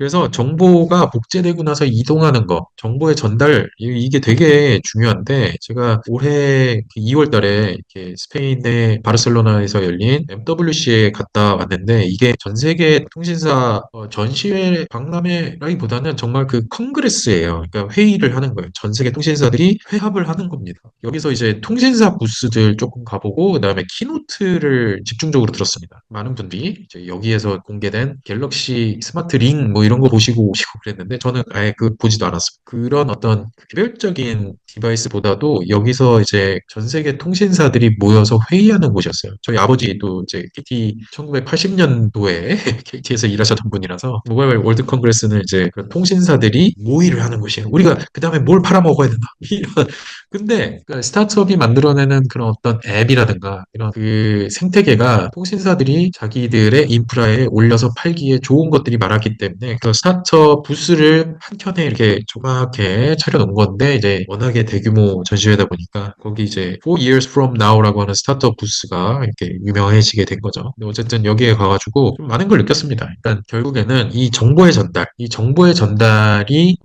그래서 정보가 복제되고 나서 이동하는 거, 정보의 전달, 이게 되게 중요한데, 제가 올해 2월 달에 이렇게 스페인의 바르셀로나에서 열린 MWC에 갔다 왔는데, 이게 전 세계 통신사 전시회 박람회라기보다는 정말 그 컨그레스예요. 그러니까 회의를 하는 거예요. 전 세계 통신사들이 회합을 하는 겁니다. 여기서 이제 통신사 부스들 조금 가보고, 그다음에 키노트를 집중적으로 들었습니다. 많은 분들이 이제 여기에서 공개된 갤럭시 스마트 링 뭐 이런 거 보시고 오시고 그랬는데 저는 아예 그 보지도 않았어요. 그런 어떤 개별적인 디바이스보다도 여기서 이제 전 세계 통신사들이 모여서 회의하는 곳이었어요. 저희 아버지도 이제 KT 1980년도에 KT에서 일하셨던 분이라서 모바일 월드 컨그레스는 이제 그런 통신사들이 모의를 하는 곳이에요. 우리가 그 다음에 뭘 팔아먹어야 된다. 이런 근데 그 스타트업이 만들어내는 그런 어떤 앱이라든가 이런 그 생태계가 통신사들이 자기들의 인프라에 올려서 팔기에 좋은 것들이 많았기 때문에 그 스타트업 부스를 한 켠에 이렇게 조그맣게 차려놓은 건데 이제 워낙에 대규모 전시회다 보니까 거기 이제 4 years from now라고 하는 스타트업 부스가 이렇게 유명해지게 된 거죠. 근데 어쨌든 여기에 가가지고 좀 많은 걸 느꼈습니다. 일단 결국에는 이 정보의 전달이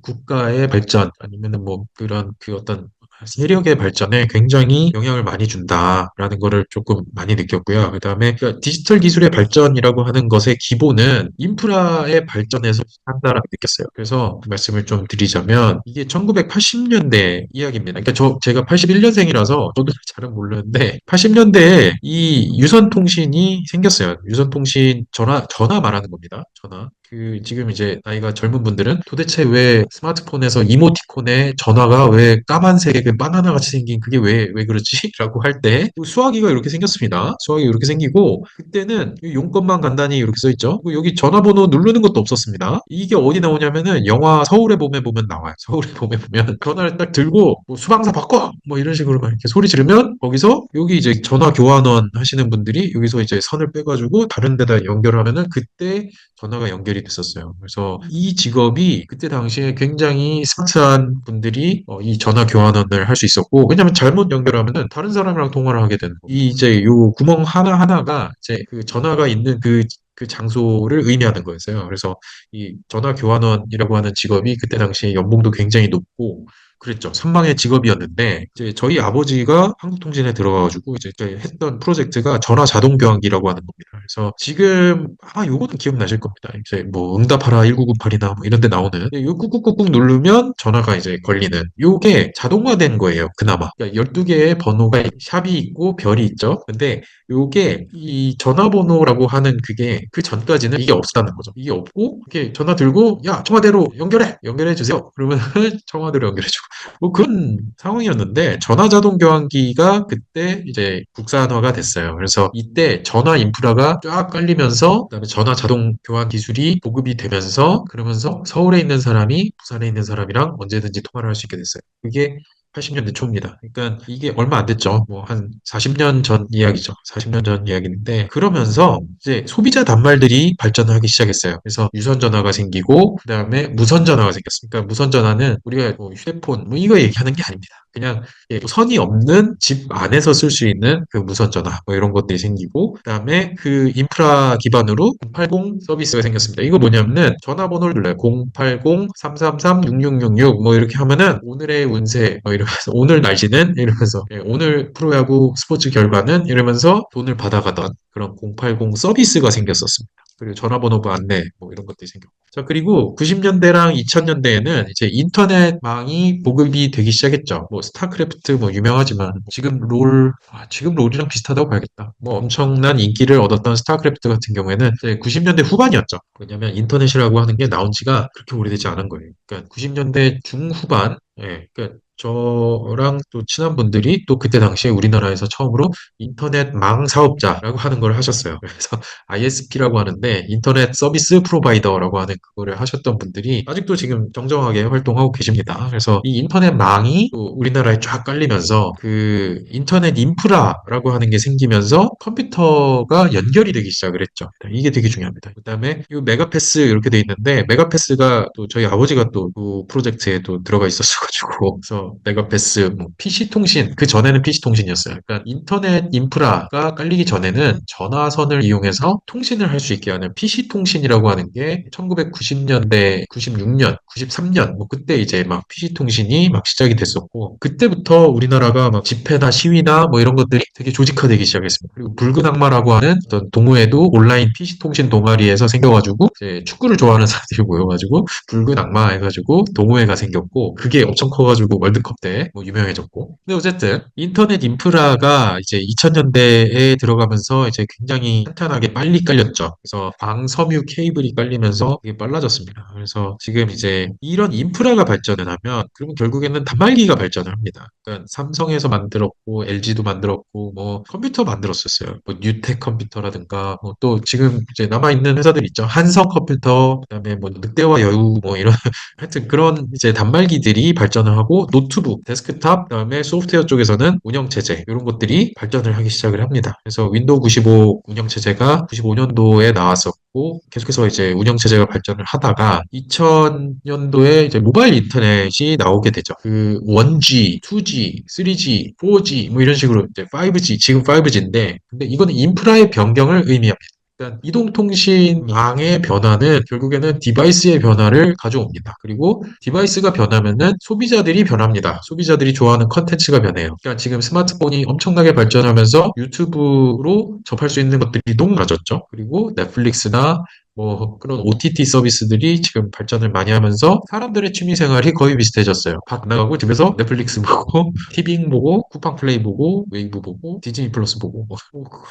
국가의 발전 아니면은 뭐 그런 그 어떤 세력의 발전에 굉장히 영향을 많이 준다라는 거를 조금 많이 느꼈고요. 그다음에 그러니까 디지털 기술의 발전이라고 하는 것의 기본은 인프라의 발전에서 한다라고 느꼈어요. 그래서 그 말씀을 좀 드리자면 이게 1980년대 이야기입니다. 그러니까 제가 81년생이라서 저도 잘은 모르는데 80년대에 이 유선통신이 생겼어요. 유선통신 전화 말하는 겁니다. 전화. 그 지금 이제 나이가 젊은 분들은 도대체 왜 스마트폰에서 이모티콘에 전화가 왜 까만색의 그 바나나 같이 생긴 그게 왜 그러지? 라고 할 때 수화기가 이렇게 생겼습니다. 수화기가 이렇게 생기고 그때는 이 용건만 간단히 이렇게 써 있죠. 그리고 여기 전화번호 누르는 것도 없었습니다. 이게 어디 나오냐면은 영화 서울의 봄에 보면 나와요. 서울의 봄에 보면 전화를 딱 들고 뭐 수방사 바꿔 뭐 이런 식으로 막 이렇게 소리 지르면 거기서 여기 이제 전화 교환원 하시는 분들이 여기서 이제 선을 빼가지고 다른 데다 연결하면은 그때 전화가 연결이 됐었어요. 그래서 이 직업이 그때 당시에 굉장히 스마트한 분들이 이 전화 교환원을 할 수 있었고, 왜냐면 잘못 연결하면은 다른 사람이랑 통화를 하게 되는 거. 이 이제 요 구멍 하나하나가 이제 그 전화가 있는 그 장소를 의미하는 거였어요. 그래서 이 전화 교환원이라고 하는 직업이 그때 당시에 연봉도 굉장히 높고, 그랬죠. 선망의 직업이었는데, 이제 저희 아버지가 한국통신에 들어가가지고 이제 했던 프로젝트가 전화 자동 교환기라고 하는 겁니다. 그래서 지금 아마 요거는 기억나실 겁니다. 이제 뭐 응답하라 1998이나 뭐 이런 데 나오는 요 꾹꾹꾹꾹 누르면 전화가 이제 걸리는 요게 자동화된 거예요. 그나마. 그러니까 12개의 번호가 샵이 있고 별이 있죠. 근데 요게 이 전화번호라고 하는 그게 그 전까지는 이게 없었다는 거죠. 이게 없고 이렇게 전화 들고 야 청와대로 연결해 주세요. 그러면 청와대로 연결해주고 뭐 그런 상황이었는데 전화자동 교환기가 그때 이제 국산화가 됐어요. 그래서 이때 전화 인프라가 쫙 깔리면서 그다음에 전화 자동 교환 기술이 보급이 되면서 그러면서 서울에 있는 사람이 부산에 있는 사람이랑 언제든지 통화를 할 수 있게 됐어요. 그게 80년대 초입니다. 그러니까 이게 얼마 안 됐죠. 뭐 한 40년 전 이야기죠. 40년 전 이야기인데 그러면서 이제 소비자 단말들이 발전하기 시작했어요. 그래서 유선 전화가 생기고 그다음에 무선 전화가 생겼습니다. 그러니까 무선 전화는 우리가 뭐 휴대폰 뭐 이거 얘기하는 게 아닙니다. 그냥 선이 없는 집 안에서 쓸 수 있는 그 무선 전화 뭐 이런 것들이 생기고 그다음에 그 인프라 기반으로 080 서비스가 생겼습니다. 이거 뭐냐면은 전화번호를 눌러요. 080-333-6666 뭐 이렇게 하면은 오늘의 운세 뭐 이러면서 오늘 날씨는 이러면서 오늘 프로야구 스포츠 결과는 이러면서 돈을 받아가던 그런 080 서비스가 생겼었습니다. 그리고 전화번호부 안내 뭐 이런 것들이 생겼고. 자, 그리고 90년대랑 2000년대에는 이제 인터넷망이 보급이 되기 시작했죠. 뭐 스타크래프트 뭐 유명하지만 지금 롤이랑 비슷하다고 봐야겠다. 뭐 엄청난 인기를 얻었던 스타크래프트 같은 경우에는 이제 90년대 후반이었죠. 왜냐면 인터넷이라고 하는 게 나온 지가 그렇게 오래되지 않은 거예요. 그러니까 90년대 중후반, 그러니까 저랑 또 친한 분들이 또 그때 당시에 우리나라에서 처음으로 인터넷망 사업자라고 하는 걸 하셨어요. 그래서 ISP라고 하는데 인터넷 서비스 프로바이더라고 하는 그거를 하셨던 분들이 아직도 지금 정정하게 활동하고 계십니다. 그래서 이 인터넷망이 또 우리나라에 쫙 깔리면서 그 인터넷 인프라라고 하는 게 생기면서 컴퓨터가 연결이 되기 시작을 했죠. 이게 되게 중요합니다. 그다음에 이 메가패스 이렇게 돼 있는데 메가패스가 또 저희 아버지가 또 그 프로젝트에 또 들어가 있었어가지고 그래서 메가패스, 뭐 PC통신, 그 전에는 PC통신이었어요. 그러니까 인터넷 인프라가 깔리기 전에는 전화선을 이용해서 통신을 할 수 있게 하는 PC통신이라고 하는 게 1990년대, 96년, 93년, 뭐 그때 이제 막 PC통신이 막 시작이 됐었고, 그때부터 우리나라가 막 집회나 시위나 뭐 이런 것들이 되게 조직화되기 시작했습니다. 그리고 붉은 악마라고 하는 어떤 동호회도 온라인 PC통신 동아리에서 생겨가지고, 이제 축구를 좋아하는 사람들이 모여가지고, 붉은 악마 해가지고 동호회가 생겼고 그게 엄청 커가지고 월드컵 때 뭐 유명해졌고 근데 어쨌든 인터넷 인프라가 이제 2000년대에 들어가면서 이제 굉장히 탄탄하게 빨리 깔렸죠. 그래서 방섬유 케이블이 깔리면서 이게 빨라졌습니다. 그래서 지금 이제 이런 인프라가 발전을 하면 그러면 결국에는 단말기가 발전을 합니다. 그러니까 삼성에서 만들었고 LG도 만들었고 뭐 컴퓨터 만들었었어요. 뭐 뉴텍 컴퓨터라든가 뭐 또 지금 이제 남아 있는 회사들 있죠. 한성 컴퓨터 그다음에 뭐 늑대와 여우 뭐 이런 하여튼 그런 이제 단말기들이 발전을 하고 노트북, 데스크탑, 그다음에 소프트웨어 쪽에서는 운영체제 이런 것들이 발전을 하기 시작을 합니다. 그래서 윈도우 95 운영체제가 95년도에 나왔었고 계속해서 이제 운영체제가 발전을 하다가 2000년도에 이제 모바일 인터넷이 나오게 되죠. 그 1G, 2G, 3G, 4G 뭐 이런 식으로 이제 5G, 지금 5G인데 근데 이거는 인프라의 변경을 의미합니다. 일단 이동통신망의 변화는 결국에는 디바이스의 변화를 가져옵니다. 그리고 디바이스가 변하면은 소비자들이 변합니다. 소비자들이 좋아하는 컨텐츠가 변해요. 그러니까 지금 스마트폰이 엄청나게 발전하면서 유튜브로 접할 수 있는 것들이 너무 많아졌죠. 그리고 넷플릭스나 뭐 그런 OTT 서비스들이 지금 발전을 많이 하면서 사람들의 취미 생활이 거의 비슷해졌어요. 밖 나가고 집에서 넷플릭스 보고, 티빙 보고, 쿠팡 플레이 보고, 웨이브 보고, 디즈니 플러스 보고 뭐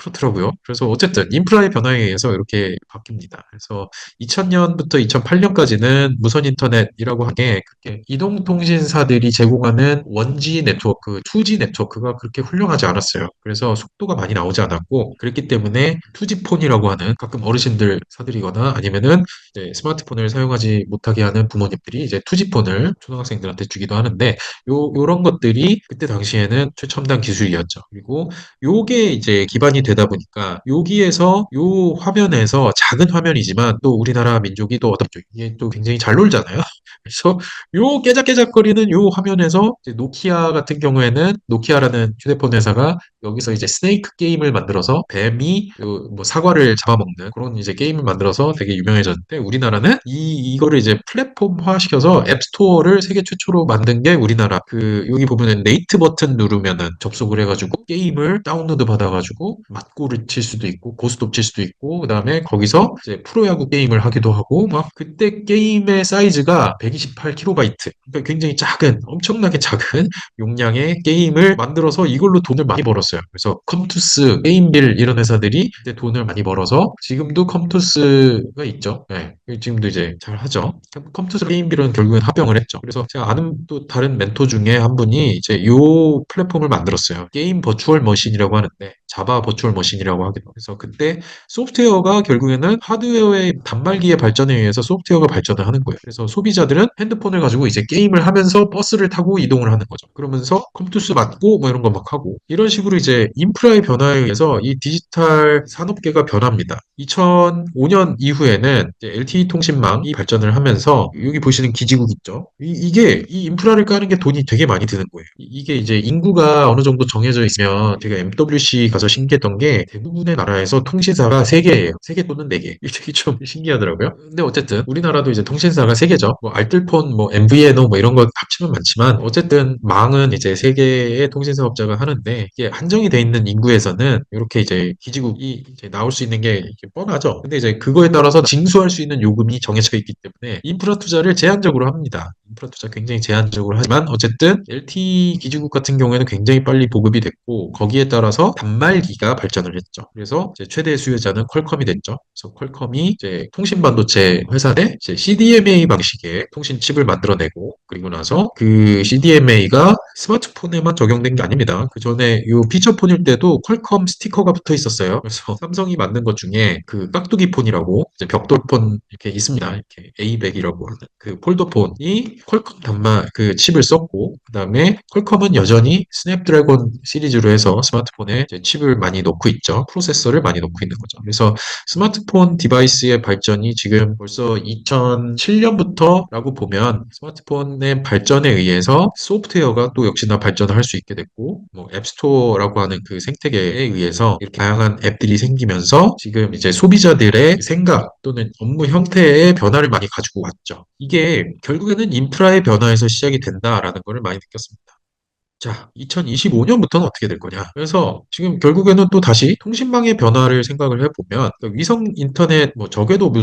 그렇더라고요. 그래서 어쨌든 인프라의 변화에 의해서 이렇게 바뀝니다. 그래서 2000년부터 2008년까지는 무선 인터넷이라고 하는 게 그렇게 이동통신사들이 제공하는 1G 네트워크, 2G 네트워크가 그렇게 훌륭하지 않았어요. 그래서 속도가 많이 나오지 않았고 그랬기 때문에 2G 폰이라고 하는 가끔 어르신들 사드리거나 아니면은 이제 스마트폰을 사용하지 못하게 하는 부모님들이 이제 2G 폰을 초등학생들한테 주기도 하는데 요런 것들이 그때 당시에는 최첨단 기술이었죠. 그리고 요게 이제 기반이 되다 보니까 여기에서 요 화면에서 작은 화면이지만 또 우리나라 민족이 또 어떤 쪽 이게 또 굉장히 잘 놀잖아요. 그래서 요 깨작깨작거리는 요 화면에서 이제 노키아 같은 경우에는 노키아라는 휴대폰 회사가 여기서 이제 스네이크 게임을 만들어서 뱀이 그뭐 사과를 잡아먹는 그런 이제 게임을 만들어서 되게 유명해졌는데 우리나라는 이거를 이제 플랫폼화 시켜서 앱스토어를 세계 최초로 만든 게 우리나라 그 여기 보면은 네이트 버튼 누르면은 접속을 해가지고 게임을 다운로드 받아가지고 맞고를 칠 수도 있고 고스톱 칠 수도 있고 그다음에 거기서 이제 프로야구 게임을 하기도 하고 막 그때 게임의 사이즈가 128KB 그러니까 굉장히 작은 엄청나게 작은 용량의 게임을 만들어서 이걸로 돈을 많이 벌었어요. 그래서 컴투스, 게임빌 이런 회사들이 그때 돈을 많이 벌어서 지금도 컴투스가 있죠. 네, 지금도 이제 잘 하죠. 컴투스 게임빌은 결국엔 합병을 했죠. 그래서 제가 아는 또 다른 멘토 중에 한 분이 이제 요 플랫폼을 만들었어요. 게임 버추얼 머신이라고 하는데 자바 버추얼 머신이라고 하기도. 그래서 그때 소프트웨어가 결국에는 하드웨어의 단말기의 발전에 의해서 소프트웨어가 발전을 하는 거예요. 그래서 소비자들은 핸드폰을 가지고 이제 게임을 하면서 버스를 타고 이동을 하는 거죠. 그러면서 컴투스 맞고 뭐 이런 거 막 하고 이런 식으로 이제 인프라의 변화에 의해서 이 디지털 산업계가 변합니다. 2005년 이후에는 LTE 통신망이 발전을 하면서 여기 보시는 기지국 있죠. 이게 이 인프라를 까는 게 돈이 되게 많이 드는 거예요. 이게 이제 인구가 어느 정도 정해져 있으면 제가 MWC 가서 신기했던 게 대부분의 나라에서 통신사가 3개예요. 3개 또는 4개. 이게 좀 신기하더라고요. 근데 어쨌든 우리나라도 이제 통신사가 3개죠. 뭐 알뜰폰, 뭐 MVNO 뭐 이런 거 합치면 많지만 어쨌든 망은 이제 3개의 통신사업자가 하는데 이게 한정이 돼 있는 인구에서는 이렇게 이제 기지국이 이제 나올 수 있는 게 이렇게 뻔하죠. 근데 이제 그거에 따라서 징수할 수 있는 요금이 정해져 있기 때문에 인프라 투자를 제한적으로 합니다. 인프라 투자 굉장히 제한적으로 하지만 어쨌든 LTE 기지국 같은 경우에는 굉장히 빨리 보급이 됐고 거기에 따라서 단말기가 발전을 했죠. 그래서 이제 최대 수요자는 퀄컴이 됐죠. 그래서 퀄컴이 이제 통신 반도체 회사대 이제 CDMA 방식의 통신 칩을 만들어내고 그리고 나서 그 CDMA가 스마트폰에만 적용된 게 아닙니다. 그 전에 이 피처폰일 때도 퀄컴 스티커가 붙어 있었어요. 그래서 삼성이 만든 것 중에 그 깍두기 폰이라고 이제 벽돌폰 이렇게 있습니다. 이렇게 A100이라고 하는 그 폴더폰이 퀄컴 그 칩을 썼고, 그다음에 퀄컴은 여전히 스냅드래곤 시리즈로 해서 스마트폰에 이제 칩을 많이 넣고 있죠. 프로세서를 많이 넣고 있는 거죠. 그래서 스마트폰 디바이스의 발전이 지금 벌써 2007년부터라고 보면 스마트폰의 발전에 의해서 소프트웨어가 또 역시나 발전을 할 수 있게 됐고, 뭐 앱스토어라고 하는 그 생태계에 의해서 이렇게 다양한 앱들이 생기면서 지금 이제 소비자들의 생각 또는 업무 형태의 변화를 많이 가지고 왔죠. 이게 결국에는 인프라의 변화에서 시작이 된다라는 것을 많이 느꼈습니다. 자, 2025년부터는 어떻게 될 거냐? 그래서 지금 결국에는 또 다시 통신망의 변화를 생각을 해보면 그 위성 인터넷, 뭐 적에도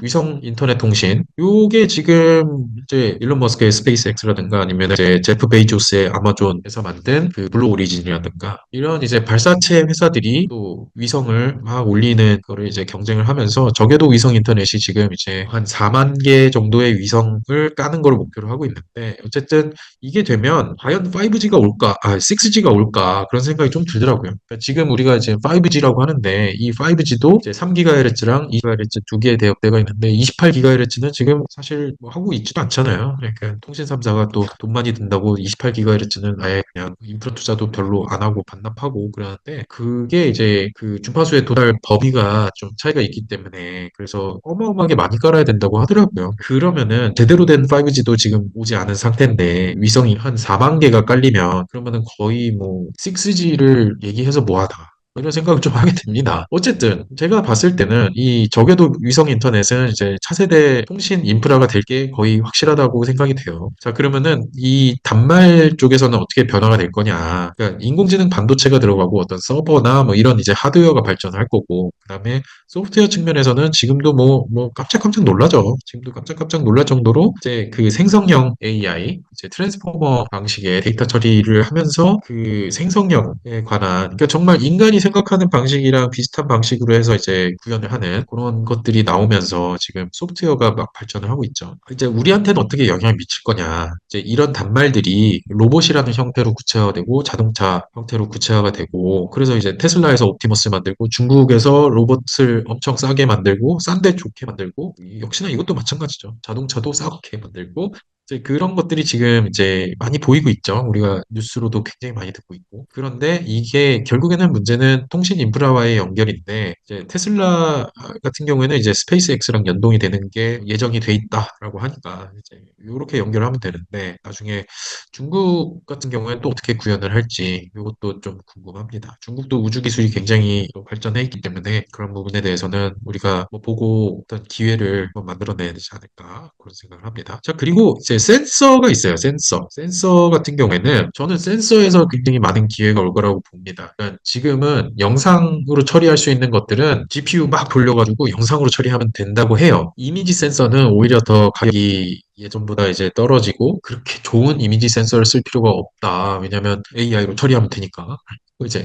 위성 인터넷 통신, 요게 지금 이제 일론 머스크의 스페이스X라든가 아니면 이제 제프 베이조스의 아마존에서 만든 그 블루 오리진이라든가 이런 이제 발사체 회사들이 또 위성을 막 올리는 거를 이제 경쟁을 하면서 적에도 위성 인터넷이 지금 이제 한 4만 개 정도의 위성을 까는 걸 목표로 하고 있는데 어쨌든 이게 되면 과연 5G가 올까, 6G가 올까 그런 생각이 좀 들더라고요. 그러니까 지금 우리가 이제 5G라고 하는데 이 5G도 이제 3GHz랑 2GHz 두 개의 대역대가 있는데 28GHz는 지금 사실 뭐 하고 있지도 않잖아요. 그러니까 통신 3사가 또 돈 많이 든다고 28GHz는 아예 그냥 인프라 투자도 별로 안 하고 반납하고 그러는데 그게 이제 그 주파수의 도달 범위가 좀 차이가 있기 때문에 그래서 어마어마하게 많이 깔아야 된다고 하더라고요. 그러면은 제대로 된 5G도 지금 오지 않은 상태인데 위성이 한 4만 개가 깔리면 그러면은 거의 뭐 6G를 얘기해서 뭐하다. 이런 생각을 좀 하게 됩니다. 어쨌든 제가 봤을 때는 이 적외도 위성 인터넷은 이제 차세대 통신 인프라가 될 게 거의 확실하다고 생각이 돼요. 자, 그러면은 이 단말 쪽에서는 어떻게 변화가 될 거냐? 그러니까 인공지능 반도체가 들어가고 어떤 서버나 뭐 이런 이제 하드웨어가 발전할 거고, 그다음에 소프트웨어 측면에서는 지금도 뭐 깜짝깜짝 놀라죠. 지금도 깜짝깜짝 놀랄 정도로 이제 그 생성형 AI, 이제 트랜스포머 방식의 데이터 처리를 하면서 그 생성형에 관한, 그러니까 정말 인간이 생각하는 방식이랑 비슷한 방식으로 해서 이제 구현을 하는 그런 것들이 나오면서 지금 소프트웨어가 막 발전을 하고 있죠. 이제 우리한테는 어떻게 영향을 미칠 거냐. 이제 이런 단말들이 로봇이라는 형태로 구체화되고 자동차 형태로 구체화가 되고 그래서 이제 테슬라에서 옵티머스 만들고 중국에서 로봇을 엄청 싸게 만들고 싼데 좋게 만들고 역시나 이것도 마찬가지죠. 자동차도 싸게 만들고 이제 그런 것들이 지금 이제 많이 보이고 있죠. 우리가 뉴스로도 굉장히 많이 듣고 있고. 그런데 이게 결국에는 문제는 통신 인프라와의 연결인데 이제 테슬라 같은 경우에는 이제 스페이스X랑 연동이 되는 게 예정이 돼 있다라고 하니까 이제 이렇게 연결하면 되는데 나중에 중국 같은 경우에 또 어떻게 구현을 할지 이것도 좀 궁금합니다. 중국도 우주 기술이 굉장히 또 발전해 있기 때문에 그런 부분에 대해서는 우리가 뭐 보고 어떤 기회를 뭐 만들어내야 되지 않을까 그런 생각을 합니다. 자, 그리고 이제 센서가 있어요. 센서 같은 경우에는 저는 센서에서 굉장히 많은 기회가 올 거라고 봅니다. 그러니까 지금은 영상으로 처리할 수 있는 것들은 GPU 막 돌려가지고 영상으로 처리하면 된다고 해요. 이미지 센서는 오히려 더 가격이 예전보다 이제 떨어지고 그렇게 좋은 이미지 센서를 쓸 필요가 없다. 왜냐면 AI로 처리하면 되니까. 이제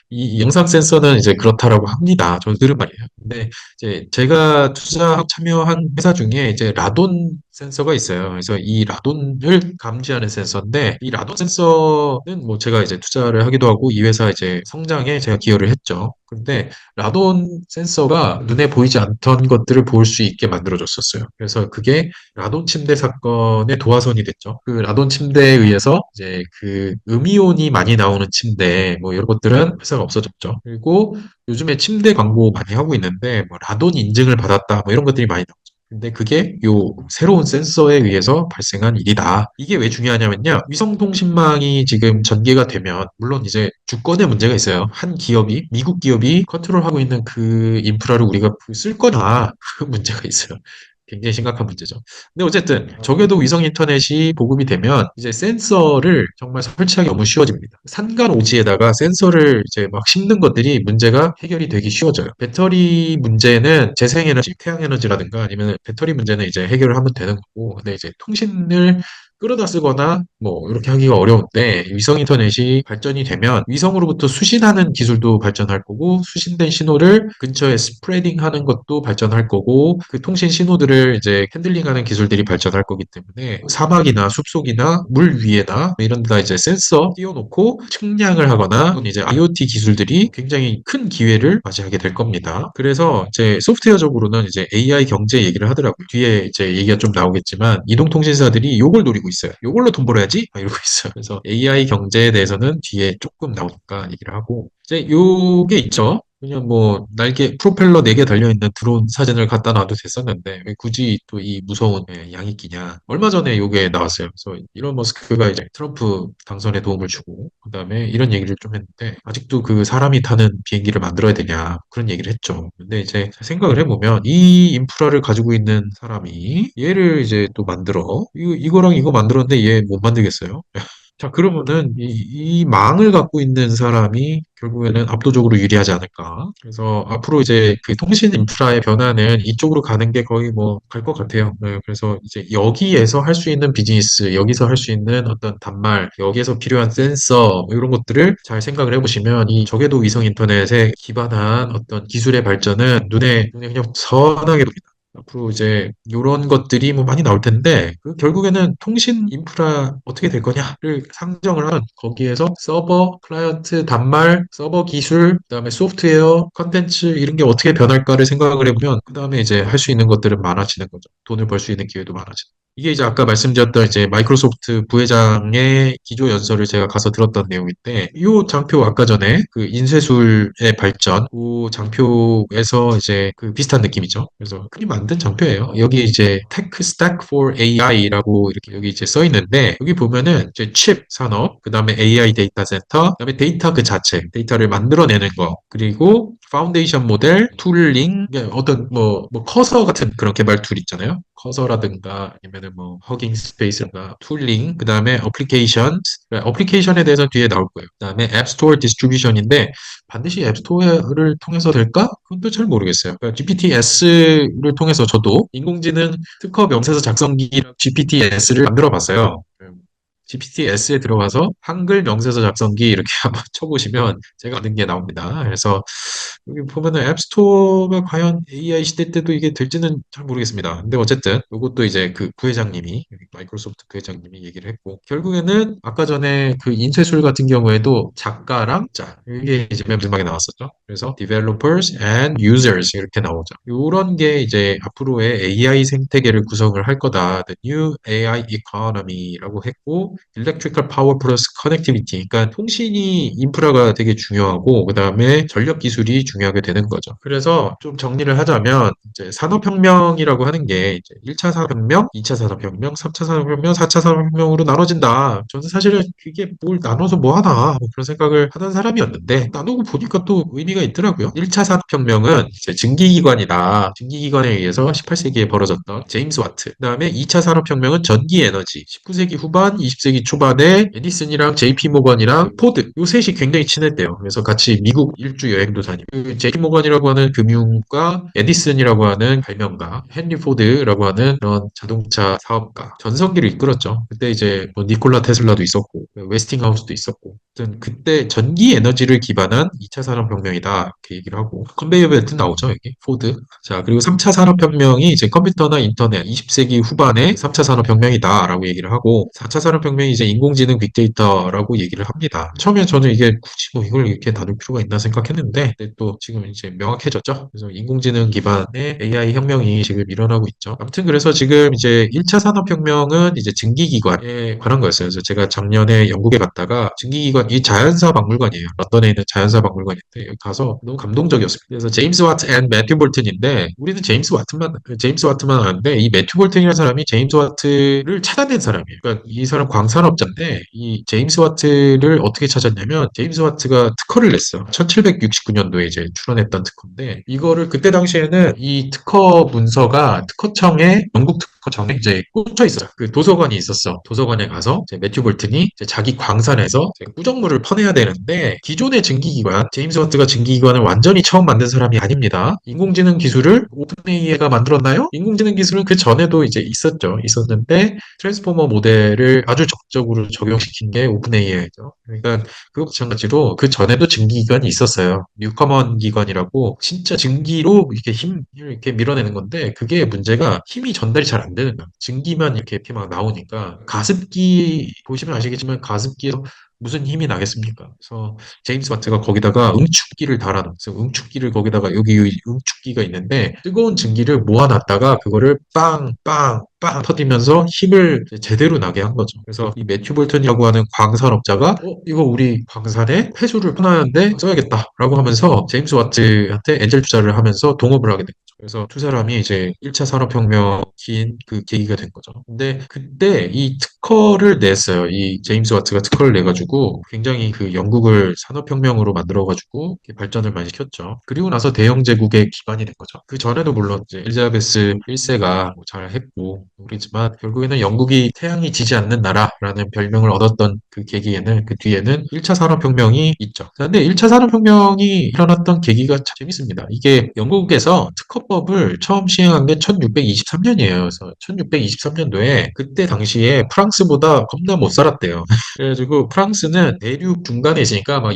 이 영상 센서는 이제 그렇다라고 합니다. 저는 들은 말이에요. 근데 이제 제가 참여한 회사 중에 이제 라돈 센서가 있어요. 그래서 이 라돈을 감지하는 센서인데 이 라돈 센서는 뭐 제가 이제 투자를 하기도 하고 이 회사 이제 성장에 제가 기여를 했죠. 근데 라돈 센서가 눈에 보이지 않던 것들을 볼 수 있게 만들어줬었어요. 그래서 그게 라돈 침대 사건의 도화선이 됐죠. 그 라돈 침대에 의해서 이제 그 음이온이 많이 나오는 침대 뭐 이런 것들은 회사가 없어졌죠. 그리고 요즘에 침대 광고 많이 하고 있는데 뭐 라돈 인증을 받았다 뭐 이런 것들이 많이 나오죠. 근데 그게 요 새로운 센서에 의해서 발생한 일이다. 이게 왜 중요하냐면요. 위성통신망이 지금 전개가 되면 물론 이제 주권의 문제가 있어요. 한 기업이 미국 기업이 컨트롤하고 있는 그 인프라를 우리가 쓸 거냐 그 문제가 있어요. 굉장히 심각한 문제죠. 근데 어쨌든 적어도 위성 인터넷이 보급이 되면 이제 센서를 정말 설치하기 너무 쉬워집니다. 산간 오지에다가 센서를 이제 막 심는 것들이 문제가 해결이 되기 쉬워져요. 배터리 문제는 재생에너지, 태양에너지라든가 아니면 배터리 문제는 이제 해결을 하면 되는 거고, 근데 이제 통신을 끌어다 쓰거나 뭐 이렇게 하기가 어려운데 위성 인터넷이 발전이 되면 위성으로부터 수신하는 기술도 발전할 거고 수신된 신호를 근처에 스프레딩하는 것도 발전할 거고 그 통신 신호들을 이제 핸들링하는 기술들이 발전할 거기 때문에 사막이나 숲속이나 물 위에나 이런 데다 이제 센서 띄워놓고 측량을 하거나 혹은 이제 IoT 기술들이 굉장히 큰 기회를 맞이하게 될 겁니다. 그래서 이제 소프트웨어적으로는 이제 AI 경제 얘기를 하더라고요. 뒤에 이제 얘기가 좀 나오겠지만 이동통신사들이 요걸 노리고 있어요. 요걸로 돈 벌어야지? 막 이러고 있어요. 그래서 AI 경제에 대해서는 뒤에 조금 나오니까 얘기를 하고 이제 요게 있죠. 그냥 뭐 날개 프로펠러 4개 달려있는 드론 사진을 갖다 놔도 됐었는데 왜 굳이 또 이 무서운 양이 끼냐. 얼마 전에 요게 나왔어요. 그래서 이런 머스크가 이제 트럼프 당선에 도움을 주고 그다음에 이런 얘기를 좀 했는데 아직도 그 사람이 타는 비행기를 만들어야 되냐 그런 얘기를 했죠. 근데 이제 생각을 해보면 이 인프라를 가지고 있는 사람이 얘를 이제 또 만들어 이거랑 이거 만들었는데 얘 못 만들겠어요? 자, 그러면은 이 망을 갖고 있는 사람이 결국에는 압도적으로 유리하지 않을까. 그래서 앞으로 이제 그 통신 인프라의 변화는 이쪽으로 가는 게 거의 뭐 갈 것 같아요. 네, 그래서 이제 여기에서 할 수 있는 비즈니스, 여기서 할 수 있는 어떤 단말, 여기에서 필요한 센서, 뭐 이런 것들을 잘 생각을 해보시면 이 저궤도 위성 인터넷에 기반한 어떤 기술의 발전은 눈에 그냥 선하게 보입니다. 앞으로 이제 이런 것들이 뭐 많이 나올 텐데 그 결국에는 통신 인프라 어떻게 될 거냐를 상정을 하는 거기에서 서버, 클라이언트, 단말, 서버 기술, 그다음에 소프트웨어, 컨텐츠 이런 게 어떻게 변할까를 생각을 해보면 그다음에 이제 할 수 있는 것들은 많아지는 거죠. 돈을 벌 수 있는 기회도 많아지는. 이게 이제 아까 말씀드렸던 이제 마이크로소프트 부회장의 기조 연설을 제가 가서 들었던 내용인데, 이 장표 아까 전에 그 인쇄술의 발전, 그 장표에서 이제 그 비슷한 느낌이죠. 그래서 흔히 만든 장표예요. 여기 이제 Tech Stack for AI라고 이렇게 여기 이제 써 있는데, 여기 보면은 이제 칩 산업, 그 다음에 AI 데이터 센터, 그 다음에 데이터 그 자체, 데이터를 만들어내는 거, 그리고 파운데이션 모델, 툴링, 어떤 뭐 커서 같은 그런 개발 툴 있잖아요. 커서라든가 아니면은 뭐 허깅 스페이스라든가 툴링, 그다음에 어플리케이션에 대해서 뒤에 나올 거예요. 그다음에 앱스토어 디스트리뷰션인데 반드시 앱스토어를 통해서 될까? 그건 또 잘 모르겠어요. 그러니까 GPT-S를 통해서 저도 인공지능 특허 명세서 작성기 GPT-S를 만들어 봤어요. GPT-S에 들어가서 한글 명세서 작성기 이렇게 한번 쳐보시면 제가 만든 게 나옵니다. 그래서 여기 보면은 앱스토어가 과연 AI 시대 때도 이게 될지는 잘 모르겠습니다. 근데 어쨌든 이것도 이제 그 부회장님이 마이크로소프트 부회장님이 얘기를 했고 결국에는 아까 전에 그 인쇄술 같은 경우에도 작가랑 자 이게 이제 맨 마지막에 나왔었죠. 그래서 developers and users 이렇게 나오죠. 이런 게 이제 앞으로의 AI 생태계를 구성을 할 거다. The new AI economy라고 했고 electrical power plus connectivity. 그러니까 통신이 인프라가 되게 중요하고 그다음에 전력 기술이 중요하게 되는 거죠. 그래서 좀 정리를 하자면 이제 산업혁명이라고 하는 게 이제 1차 산업혁명, 2차 산업혁명, 3차 산업혁명, 4차 산업혁명으로 나눠진다. 저는 사실은 그게 뭘 나눠서 뭐 하나 뭐 그런 생각을 하던 사람이었는데 나누고 보니까 또 의미가 있더라고요. 1차 산업혁명은 이제 증기기관이다. 증기기관에 의해서 18세기에 벌어졌던 제임스 와트. 그다음에 2차 산업혁명은 전기에너지. 19세기 후반, 20세기 초반에 에디슨이랑 JP 모건이랑 포드 요 셋이 굉장히 친했대요. 그래서 같이 미국 일주 여행도 다니고 그 JP 모건이라고 하는 금융가, 에디슨이라고 하는 발명가, 헨리 포드라고 하는 그런 자동차 사업가, 전성기를 이끌었죠. 그때 이제 뭐 니콜라 테슬라도 있었고 웨스팅하우스도 있었고 아무튼 그때 전기 에너지를 기반한 2차 산업혁명이다 이렇게 얘기를 하고 컨베이어 벨트 나오죠 여기 포드. 자 그리고 3차 산업혁명이 이제 컴퓨터나 인터넷 20세기 후반에 3차 산업혁명이다라고 얘기를 하고 4차 산업혁명이 이제 인공지능 빅데이터라고 얘기를 합니다. 처음에 저는 이게 굳이 뭐 이걸 이렇게 다룰 필요가 있나 생각했는데 근데 또 지금 이제 명확해졌죠. 그래서 인공지능 기반의 AI 혁명이 지금 일어나고 있죠. 아무튼 그래서 지금 이제 1차 산업혁명은 이제 증기기관에 관한 거였어요. 그래서 제가 작년에 영국에 갔다가 증기기관 이 자연사 박물관이에요. 런던에 있는 자연사 박물관인데 여기 가서 너무 감동적이었어요. 그래서 제임스 와트 앤 매튜 볼튼인데 우리는 제임스 와트만 아는데 이 매튜 볼튼이라는 사람이 제임스 와트를 찾아낸 사람이에요. 그러니까 이 사람 광산업자인데 이 제임스 와트를 어떻게 찾았냐면 제임스 와트가 특허를 냈어. 1769년도에 이제 출원했던 특허인데 이거를 그때 당시에는 이 특허 문서가 특허청에 영국 특허 전에 이제 꽂혀 있어요. 그 도서관이 있었어. 도서관에 가서 이제 매튜 볼튼이 이제 자기 광산에서 이제 구정물을 퍼내야 되는데 기존의 증기기관, 제임스 와트가 증기기관을 완전히 처음 만든 사람이 아닙니다. 인공지능 기술을 오픈AI가 만들었나요? 인공지능 기술은 그 전에도 이제 있었죠. 있었는데 트랜스포머 모델을 아주 적극적으로 적용시킨 게 오픈AI죠. 그러니까 그 마찬가지로 그 전에도 증기기관이 있었어요. 뉴커먼 기관이라고 진짜 증기로 이렇게 힘을 이렇게 밀어내는 건데 그게 문제가 힘이 전달이 잘 안 되는 거야. 증기만 이렇게 막 나오니까 가습기 보시면 아시겠지만 가습기에서 무슨 힘이 나겠습니까? 그래서 제임스 와트가 거기다가 응축기를 달아놨어요. 응축기를 거기다가 여기 응축기가 있는데 뜨거운 증기를 모아놨다가 그거를 빵 터지면서 힘을 제대로 나게 한 거죠. 그래서 이 매튜 볼턴이라고 하는 광산업자가 이거 우리 광산에 폐수를 퍼나는데 써야겠다라고 하면서 제임스 와트한테 엔젤 투자를 하면서 동업을 하게 된 거죠. 그래서 두 사람이 이제 1차 산업혁명 긴 그 계기가 된 거죠. 근데 그때 이 특허를 냈어요. 이 제임스 와트가 특허를 내가지고 굉장히 그 영국을 산업혁명으로 만들어가지고 발전을 많이 시켰죠. 그리고 나서 대영 제국의 기반이 된 거죠. 그 전에도 물론 이제 엘리자베스 1세가 잘 했고 그렇지만 결국에는 영국이 태양이 지지 않는 나라라는 별명을 얻었던 그 계기에는 그 뒤에는 1차 산업혁명이 있죠. 근데 1차 산업혁명이 일어났던 계기가 참 재밌습니다. 이게 영국에서 특허법을 처음 시행한 게 1623년이에요. 그래서 1623년도에 그때 당시에 프랑스보다 겁나 못 살았대요. 그래가지고 프랑스는 대륙 중간에 있으니까 막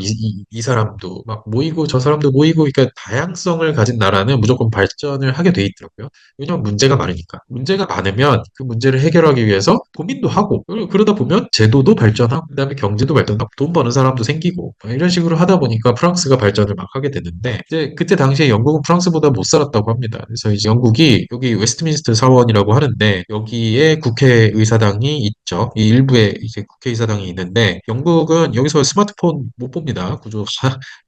이 사람도 막 모이고 저 사람도 모이고 그러니까 다양성을 가진 나라는 무조건 발전을 하게 돼 있더라고요. 왜냐면 문제가 많으니까. 문제가 많으면 그 문제를 해결하기 위해서 고민도 하고 그러다 보면 제도도 발전하고 그다음에 경제도 발전하고 돈 버는 사람도 생기고 이런 식으로 하다 보니까 프랑스가 발전을 막 하게 되는데 이제 그때 당시에 영국은 프랑스보다 못 살았다고 합니다. 그래서 이제 영국이 여기 웨스트민스터 사원이라고 하는데 여기에 국회의사당이 있죠. 이 일부에 이제 국회의사당이 있는데 영국은 여기서 스마트폰 못 봅니다. 구조가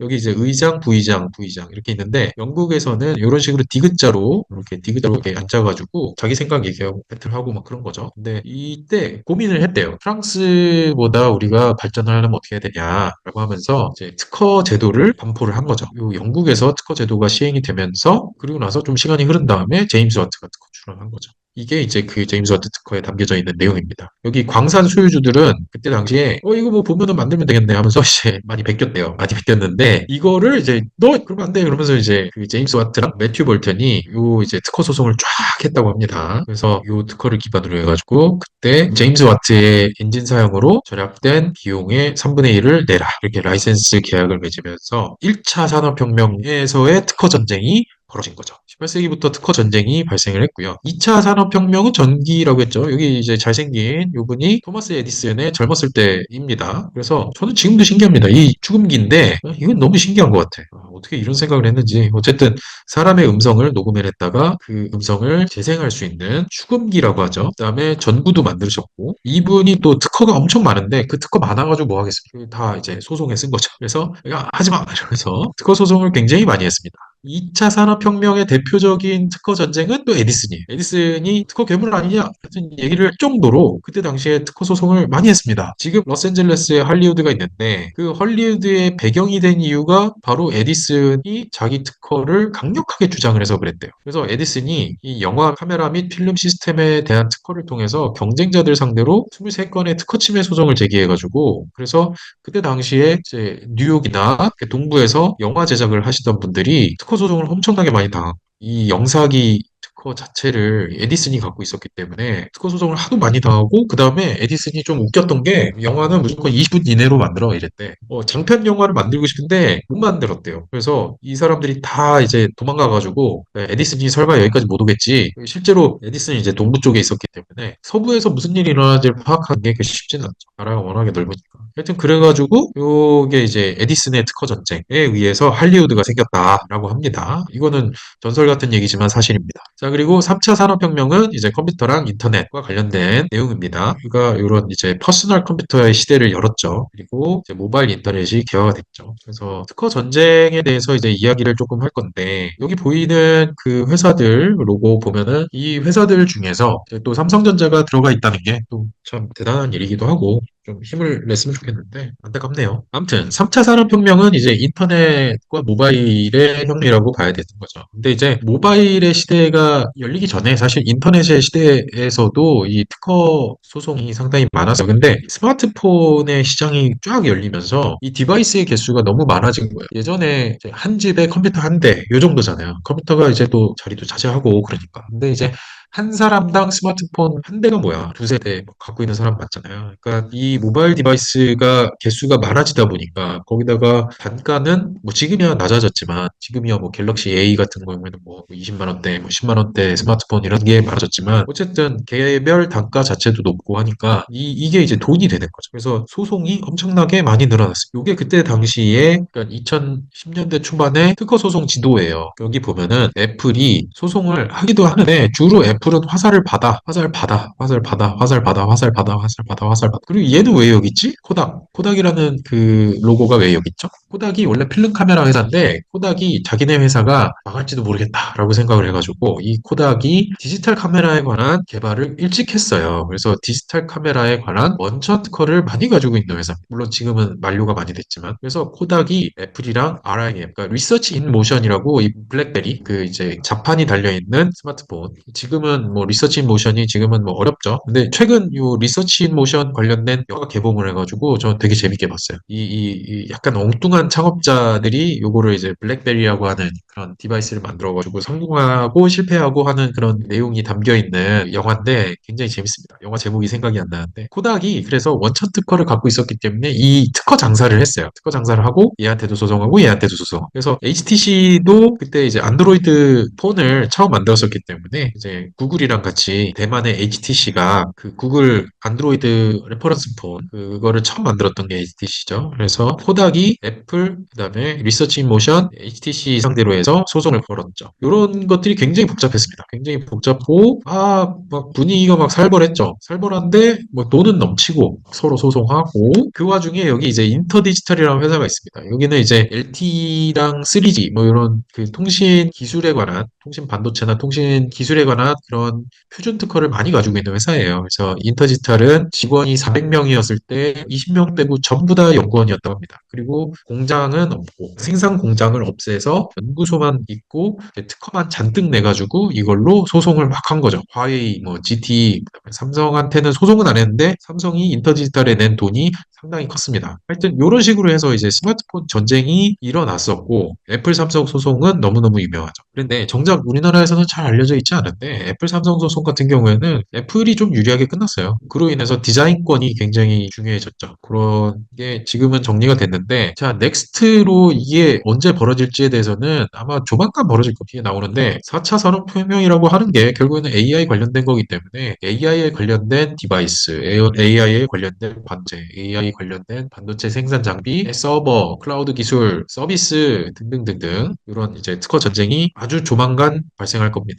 여기 이제 의장, 부의장 이렇게 있는데 영국에서는 이런 식으로 디귿자로 이렇게 앉아가지고 자기 생각 얘기하고 배틀하고 막 그런 거죠. 근데 이때 고민을 했대요. 프랑스보다 우리가 발전을 하려면 어떻게 해야 되냐라고 하면서 이제 특허 제도를 반포를 한 거죠. 요 영국에서 특허 제도가 시행이 되면서 그리고 나서 좀 시간이 흐른 다음에 제임스 와트가 특허 출원한 거죠. 이게 이제 그 제임스 와트 특허에 담겨져 있는 내용입니다. 여기 광산 소유주들은 그때 당시에 이거 뭐 보면은 만들면 되겠네 하면서 이제 많이 베꼈대요. 많이 베꼈는데 이거를 이제 너 그러면 안 돼. 그러면서 이제 그 제임스 와트랑 매튜 볼턴이 요 이제 특허 소송을 쫙 했다고 합니다. 그래서 요 특허를 기반으로 해가지고 그때 제임스 와트의 엔진 사용으로 절약된 비용의 3분의 1을 내라. 이렇게 라이센스 계약을 맺으면서 1차 산업혁명에서의 특허 전쟁이 벌어진 거죠. 18세기부터 특허 전쟁이 발생을 했고요. 2차 산업혁명은 전기라고 했죠. 여기 이제 잘생긴 요분이 토마스 에디슨의 젊었을 때입니다. 그래서 저는 지금도 신기합니다. 이 죽음기인데 이건 너무 신기한 것 같아. 어떻게 이런 생각을 했는지. 어쨌든 사람의 음성을 녹음해냈다가 그 음성을 재생할 수 있는 죽음기라고 하죠. 그다음에 전구도 만드셨고 이분이 또 특허가 엄청 많은데 그 특허 많아가지고 뭐 하겠습니까? 다 이제 소송에 쓴 거죠. 그래서 야 하지마 이러면서 특허 소송을 굉장히 많이 했습니다. 2차 산업혁명의 대표적인 특허 전쟁은 또 에디슨이에요. 에디슨이 특허 괴물 아니냐 같은 얘기를 할 정도로 그때 당시에 특허 소송을 많이 했습니다. 지금 로스앤젤레스에 할리우드가 있는데 그 할리우드의 배경이 된 이유가 바로 에디슨이 자기 특허를 강력하게 주장을 해서 그랬대요. 그래서 에디슨이 이 영화 카메라 및 필름 시스템에 대한 특허를 통해서 경쟁자들 상대로 23건의 특허 침해 소송을 제기해가지고 그래서 그때 당시에 이제 뉴욕이나 동부에서 영화 제작을 하시던 분들이 특허 소송을 엄청나게 많이 당하고 이 영사기 특허 자체를 에디슨이 갖고 있었기 때문에 특허 소송을 하도 많이 당하고 그 다음에 에디슨이 좀 웃겼던 게 영화는 무조건 20분 이내로 만들어 이랬대. 장편 영화를 만들고 싶은데 못 만들었대요. 그래서 이 사람들이 다 이제 도망가가지고 에디슨이 설마 여기까지 못 오겠지. 실제로 에디슨이 이제 동부 쪽에 있었기 때문에 서부에서 무슨 일이 일어나는지를 파악하는 게 쉽지는 않죠. 나라가 워낙에 넓으니까. 하여튼 그래가지고 요게 이제 에디슨의 특허 전쟁에 의해서 할리우드가 생겼다라고 합니다. 이거는 전설 같은 얘기지만 사실입니다. 자, 그리고 3차 산업혁명은 이제 컴퓨터랑 인터넷과 관련된 내용입니다. 그러니까 이런 이제 퍼스널 컴퓨터의 시대를 열었죠. 그리고 이제 모바일 인터넷이 개화가 됐죠. 그래서 특허 전쟁에 대해서 이제 이야기를 조금 할 건데 여기 보이는 그 회사들 로고 보면은 이 회사들 중에서 또 삼성전자가 들어가 있다는 게 또 참 대단한 일이기도 하고 좀 힘을 냈으면 좋겠는데 안타깝네요. 아무튼 3차 산업혁명은 이제 인터넷과 모바일의 혁명이라고 봐야 되는 거죠. 근데 이제 모바일의 시대가 열리기 전에 사실 인터넷의 시대에서도 이 특허 소송이 상당히 많았어요. 근데 스마트폰의 시장이 쫙 열리면서 이 디바이스의 개수가 너무 많아진 거예요. 예전에 이제 한 집에 컴퓨터 한 대, 요 정도잖아요. 컴퓨터가 이제 또 자리도 차지하고 그러니까. 근데 이제 한 사람당 스마트폰 한 대가 뭐야? 두세 대 갖고 있는 사람 많잖아요. 그러니까 이 모바일 디바이스가 개수가 많아지다 보니까 거기다가 단가는 뭐 지금이야 낮아졌지만 지금이야 뭐 갤럭시 A 같은 경우에는 뭐 20만 원대, 뭐 10만 원대 스마트폰 이런 게 많아졌지만 어쨌든 개별 단가 자체도 높고 하니까 이게 이제 돈이 되는 거죠. 그래서 소송이 엄청나게 많이 늘어났어요. 이게 그때 당시에 그러니까 2010년대 초반에 특허 소송 지도예요. 여기 보면은 애플이 소송을 하기도 하는데 주로 애플은 화살을 받아, 화살 받아, 화살 받아, 화살 받아, 화살 받아, 화살 받아, 화살 받아. 그리고 얘는 왜 여기 있지? 코닥. 코닥이라는 그 로고가 왜 여기 있죠? 코닥이 원래 필름 카메라 회사인데 코닥이 자기네 회사가 망할지도 모르겠다라고 생각을 해가지고 이 코닥이 디지털 카메라에 관한 개발을 일찍 했어요. 그래서 디지털 카메라에 관한 원천 특허를 많이 가지고 있는 회사입니다. 물론 지금은 만료가 많이 됐지만 그래서 코닥이 애플이랑 RIM, 그러니까 리서치 인 모션이라고 이 블랙베리 그 이제 자판이 달려 있는 스마트폰. 지금은 뭐 리서치 인 모션이 지금은 뭐 어렵죠. 근데 최근 요 리서치 인 모션 관련된 영화가 개봉을 해가지고 저 되게 재밌게 봤어요. 이 약간 엉뚱한 창업자들이 요거를 이제 블랙베리라고 하는 그런 디바이스를 만들어가지고 성공하고 실패하고 하는 그런 내용이 담겨 있는 영화인데 굉장히 재밌습니다. 영화 제목이 생각이 안 나는데 코닥이 그래서 원천 특허를 갖고 있었기 때문에 이 특허 장사를 했어요. 특허 장사를 하고 얘한테도 소송하고 얘한테도 소송. 그래서 HTC도 그때 이제 안드로이드 폰을 처음 만들었었기 때문에 이제 구글이랑 같이 대만의 HTC가 그 구글 안드로이드 레퍼런스 폰 그거를 처음 만들었던 게 HTC죠. 그래서 코닥이 애플 그다음에 리서치 모션 HTC 상대로 해서 소송을 걸었죠. 이런 것들이 굉장히 복잡했습니다. 굉장히 복잡고 막 분위기가 막 살벌했죠. 살벌한데 뭐 돈은 넘치고 서로 소송하고 그 와중에 여기 이제 인터디지털이라는 회사가 있습니다. 여기는 이제 LTE랑 3G 뭐 이런 그 통신 기술에 관한 통신 반도체나 통신 기술에 관한 그런 표준 특허를 많이 가지고 있는 회사예요. 그래서 인터디지털은 직원이 400명이었을 때 20명 빼고 전부 다 연구원이었다고 합니다. 그리고 공장은 없고 생산 공장을 없애서 연구소만 있고 특허만 잔뜩 내가지고 이걸로 소송을 막 한 거죠. 화웨이, 뭐 GT, 삼성한테는 소송은 안 했는데 삼성이 인터디지털에 낸 돈이 상당히 컸습니다. 하여튼 이런 식으로 해서 이제 스마트폰 전쟁이 일어났었고 애플 삼성 소송은 너무너무 유명하죠. 그런데 정작 우리나라에서는 잘 알려져 있지 않은데 애플 삼성 소송 같은 경우에는 애플이 좀 유리하게 끝났어요. 그로 인해서 디자인권이 굉장히 중요해졌죠. 그런 게 지금은 정리가 됐는데 자 넥스트로 이게 언제 벌어질지에 대해서는 아마 조만간 벌어질 것이 나오는데 4차 산업혁명이라고 하는 게 결국에는 AI 관련된 거기 때문에 AI에 관련된 디바이스, AI에 관련된 반도체, AI 관련된 반도체 생산 장비, 서버, 클라우드 기술, 서비스 등등등등 이런 이제 특허 전쟁이 아주 조만간 발생할 겁니다.